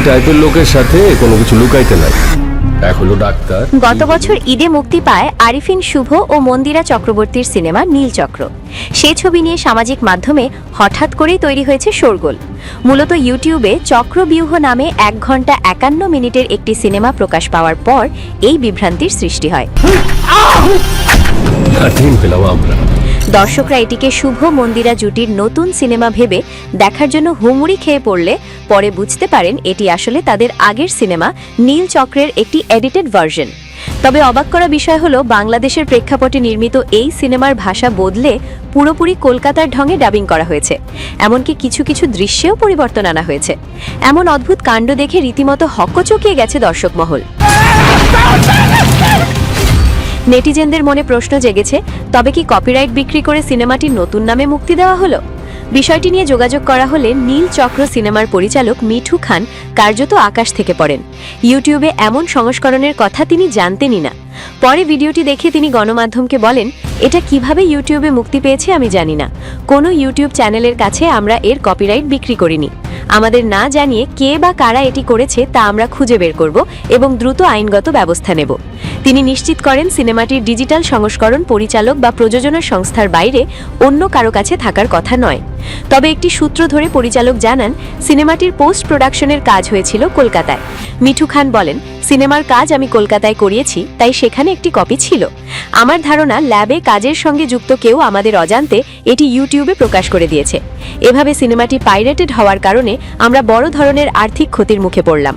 টাইপের লোকের সাথে কোনো কিছু লুকাইতে নাই। এক হলো ডাক্তার। গত বছর ঈদে মুক্তি পায় আরিফিন শুভ ও মন্দিরা চক্রবর্তীর সিনেমা নীলচক্র। সে ছবি নিয়ে সামাজিক মাধ্যমে হঠাৎ করেই তৈরি হয়েছে শোরগোল। মূলত ইউটিউবে চক্রবিউহ নামে 1 ঘন্টা 51 মিনিটের একটি সিনেমা প্রকাশ পাওয়ার পর এই বিভ্রান্তির সৃষ্টি হয়। দর্শকরা এটিকে শুভ মন্দিরা জুটির নতুন সিনেমা ভেবে দেখার জন্য হুমড়ি খেয়ে পড়লে পরে বুঝতে পারেন এটি আসলে তাদের আগের সিনেমা নীলচক্রের একটি এডিটেড ভার্সন। তবে অবাক করা বিষয় হলো বাংলাদেশের প্রেক্ষাপটে নির্মিত এই সিনেমার ভাষা বদলে পুরোপুরি কলকাতার ঢঙে ডাবিং করা হয়েছে। এমনকি কিছু কিছু দৃশ্যেও পরিবর্তন আনা হয়েছে। এমন অদ্ভুত কাণ্ড দেখে রীতিমতো হকচকিয়ে গেছে দর্শক মহল। নেটিজেনদের মনে প্রশ্ন জেগেছে, তবে কি কপিরাইট বিক্রি করে সিনেমাটি নতুন নামে মুক্তি দেওয়া হলো? বিষয়টি নিয়ে যোগাযোগ করা হলে নীলচক্র সিনেমার পরিচালক মিঠু খান কার্যত আকাশ থেকে পড়েন। ইউটিউবে এমন সংস্করণের কথা তিনি জানতেনই না। পরে ভিডিওটি দেখে তিনি গণমাধ্যমকে বলেন, এটা কিভাবে ইউটিউবে মুক্তি পেয়েছে আমি জানি না। কোনো ইউটিউব চ্যানেলের কাছে আমরা এর কপিরাইট বিক্রি করিনি। আমাদের না জানিয়ে কে বা কারা এটি করেছে তা আমরা খুঁজে বের করব এবং দ্রুত আইনগত ব্যবস্থা নেব। তিনি নিশ্চিত করেন সিনেমাটির ডিজিটাল সংস্করণ পরিচালক বা প্রযোজনা সংস্থার বাইরে অন্য কারো কাছে থাকার কথা নয়। তবে একটি সূত্র ধরে পরিচালক জানান, সিনেমাটির পোস্ট প্রোডাকশনের কাজ হয়েছিল কলকাতায়। মিঠু খান বলেন, সিনেমার কাজ আমি কলকাতায় করিয়েছি, তাই সেখানে একটি কপি ছিল। আমার ধারণা ল্যাবে কাজের সঙ্গে যুক্ত কেউ আমাদের অজান্তে এটি ইউটিউবে প্রকাশ করে দিয়েছে। এভাবে সিনেমাটি পাইরেটেড হওয়ার কারণে আমরা বড় ধরনের আর্থিক ক্ষতির মুখে পড়লাম।